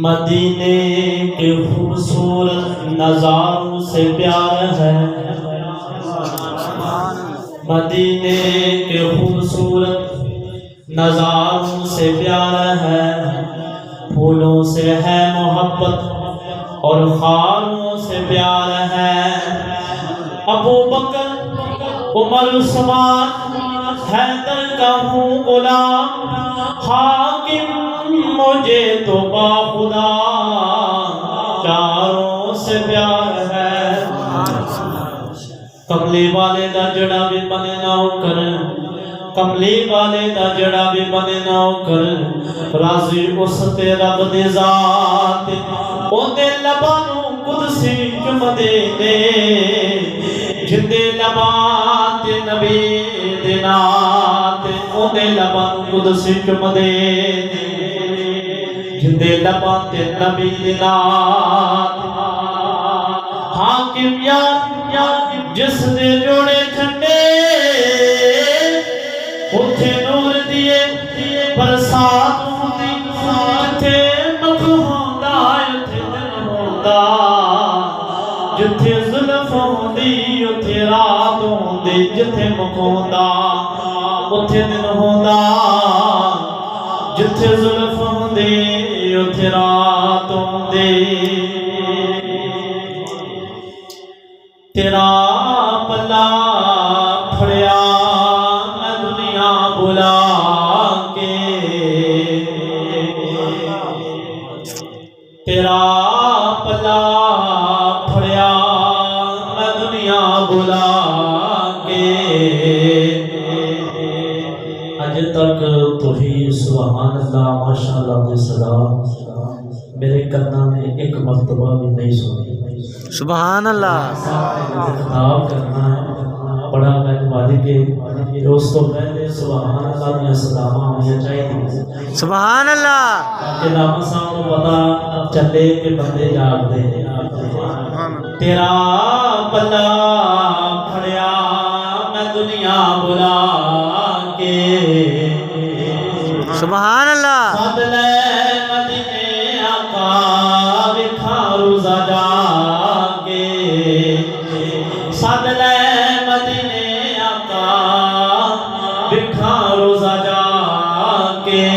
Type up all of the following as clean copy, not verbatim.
مدینے کے خوبصورت نظاروں سے پیار ہے، مدینے کے خوبصورت نظاروں سے پیار ہے، پھولوں سے ہے محبت اور خاروں سے پیار ہے۔ ابو بکر عمر عثمان حیدر کا ہوں غلام، حاکم مجھے تو با خدا چاروں سے پیار ہے۔ کملی والے دا جڑا بھی بنے نوکر، کملی والے دا جڑا بھی بنے نوکر، راضی اس تے رب دی ذات، اوندے لباں نوں قدسی چمدے نے، جندے لباں تے نبی دے نات، اوندے لباں نوں قدسی چمدے نے، جندے لباں تے نبی دے نات۔ حاکم یار جس نے جوڑے جھنڈے، اتھے نور دیے برسات ہوندی، جتھے مکھ ہوندا اتھے دن ہوندا، جتھے زلف ہوندی اتھے رات ہوندی، جتھے مکھ ہوندا اتھے دن ہوندا، جتھے زلف ہوندی اتھے رات ہوندی۔ تیرا پلا پھڑیا میں دنیا بلا کے، تیرا پلا پھڑیا میں دنیا بلا کے، اج تک تو ہی سبحان اللہ ماشاءاللہ دے صدا میرے کنا نے ایک مرتبہ بھی نہیں سنی۔ سبحان اللہ۔ خطاب کرنا ہے بڑا مہربانی کے اس تو پہلے سبحان اللہ دیا صداواں ہونی چاہیے، سبحان اللہ، تاکہ نام صاحب کو پتا چلے کہ بندے جاگ دے۔ تیرا پلا پھڑیا میں دنیا بلا کے، سبحان اللہ، سد لے مدینے آقا وکھا روزہ جا کے، سد لے مدینے آقا وکھا روزہ جا کے،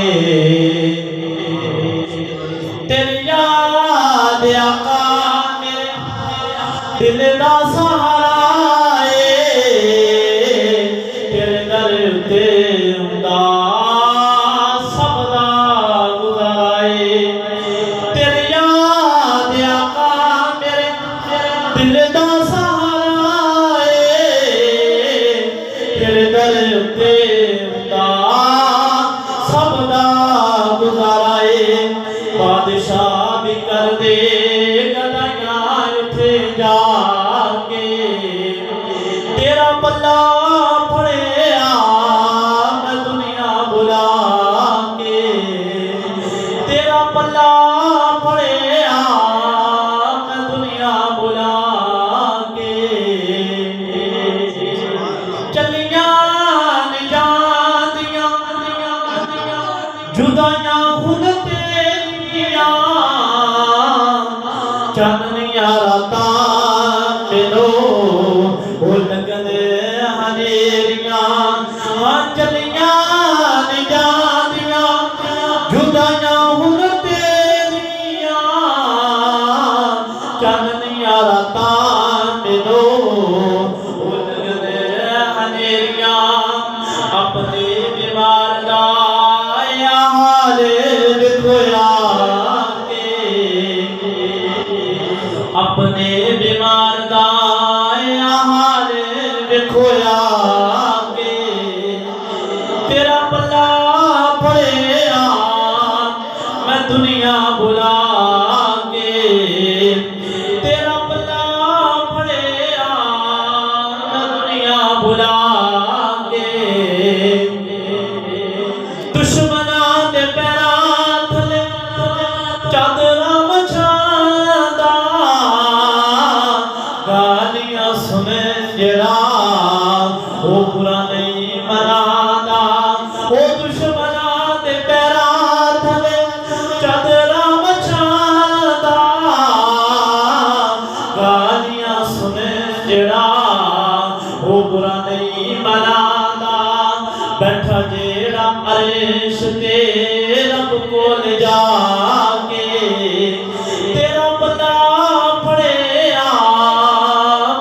تیری یاد آقا میرے دل دا سہارا ہے، تیرے در تے ہوندا سب دا گزارا ہے، تیری یاد آقا میرے دل دا سہارا ہے، تیرے در تے ہوندا سب دا گزارا ہے۔ بادشاہ بھی کر دے گدائیاں اٹھے جا کے، تیرا پلا پھڑیا میں دنیا بلا کے، تیرا پلا پھڑیا میں دنیا بلا کے، چلیاں نجاندیاں جدائیاں ہن تیریاں، چاننیاں راتاں مینوں او لگن ہنیریاں، چلیاں نجاندیاں جدائیاں ہن تیریاں، چاننیاں راتاں مینوں او لگن ہنیریاں، اپنی بیمار دا یا حال وکھویا کے، اپنے بیمار دا یا حال وکھویا کے، تیرا پلا پھڑیا میں دنیا بلا کے، تیرا پلا جڑا وہ برا نہیں منادا وہ دشمنا دے پیرا تھلے چادرا مچھادا گالیاں سنے جڑا وہ برا نہیں منادا بیٹھا جیڑا عرش تے رب کو لے جا کے تیرا بندہ پڑے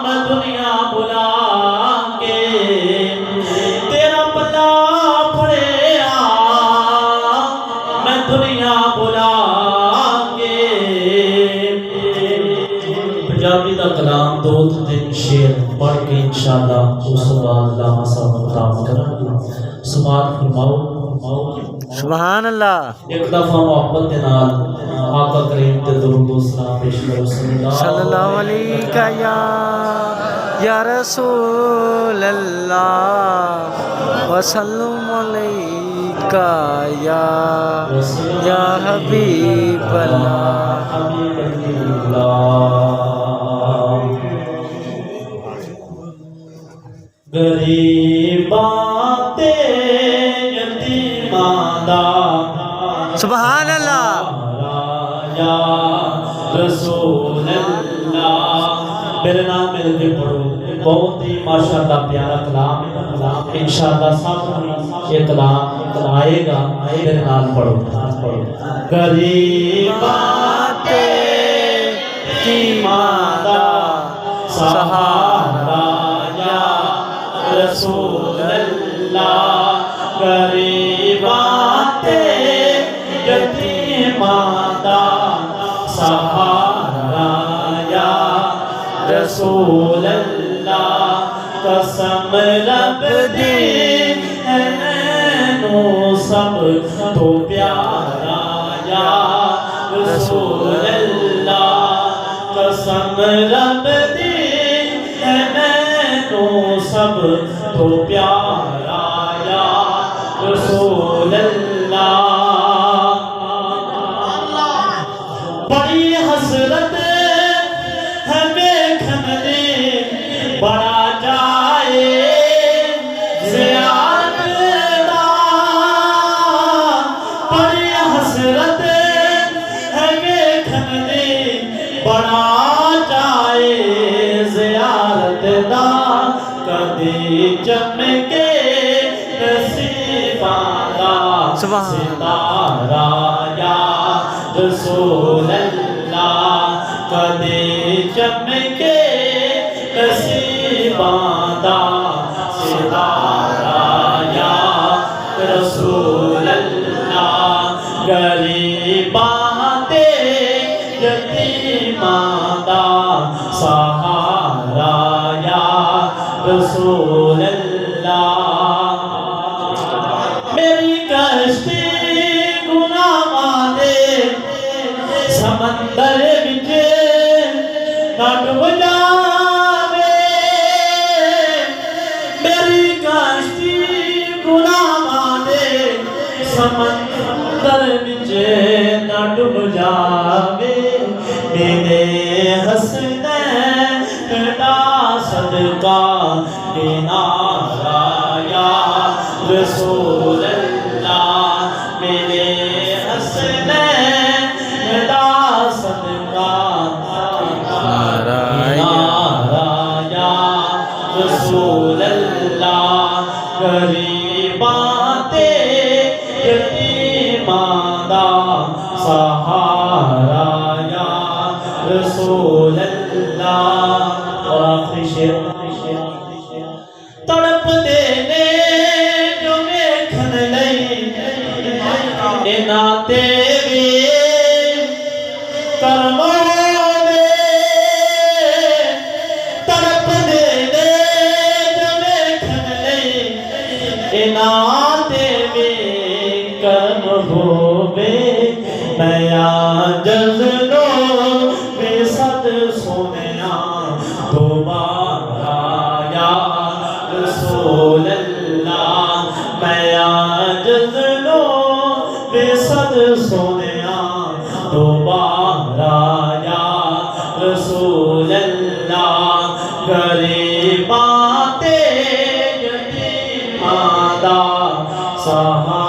میں دنیا بلا کے تیرا بندہ پڑے میں دنیا بلا کے پنجابی دا کلام دو تین شعر پڑھ کے انشاءاللہ اس بعد علامہ صاحب خطاب کریں سماعت فرماؤ سبحان اللہ ایک دفعہ محبت دے نال آقا کریم تے درود و سلام پیش کرو صلی اللہ علیہ یا رسول اللہ وسلم علیکہ یا حبیب اللہ حبیب اللہ غریباں تے یتیماں دا سبحان اللہ یا رسول اللہ میرے نام مل کے پڑھو بہت ہی ماشاءاللہ پیارا کلام ہے انشاءاللہ سب یہ کلام آئے گا میرے نام پڑھو غریباں تے یتیماں دا سہارا یا رسول اللہ غریباں تے یتیماں دا سہارا یا رسول اللہ قسم رب دی اینو سب تو پیارا یا رسول اللہ قسم رب دی اینو سب تو پیارا یا رسول اللہ بڑی حسرت ہے دیکھن دی بڑا جائے زیارت دا بڑی حسرت ہے دیکھن دی بڑا جائے زیارت دا کدی چمکے نصیباں دا ستارہ یا رسول اللہ کدی چمکے نصیباں دا ستارہ یا رسول اللہ غریباں تے یتیماں دا سہارا یا رسول اللہ میری کشتی گناہاں دے سمندر وچ نہ ڈوب جاوے میری کشتی گناہاں دے سمندر وچ نہ ڈوب جاوے میرے حسنین دا صدقہ کنارہ یا رسول اللہ میرے حسنین دا صدقہ کنارہ یا رسول اللہ غریباں تے یتیماں دا سہارا یا رسول اللہ اور آخری شعر تڑپ دینے جو ویکھن لئی انہاں تے وی کرم ہووے تڑپ دینے جو ویکھن لئی انہاں تے وی کرم ہووے میں عاجز نو بے صد سونیا دوبارہ یا رسول اللہ میں عاجز نو بے صد سونیا دوبارہ یا رسول اللہ غریباں سہارا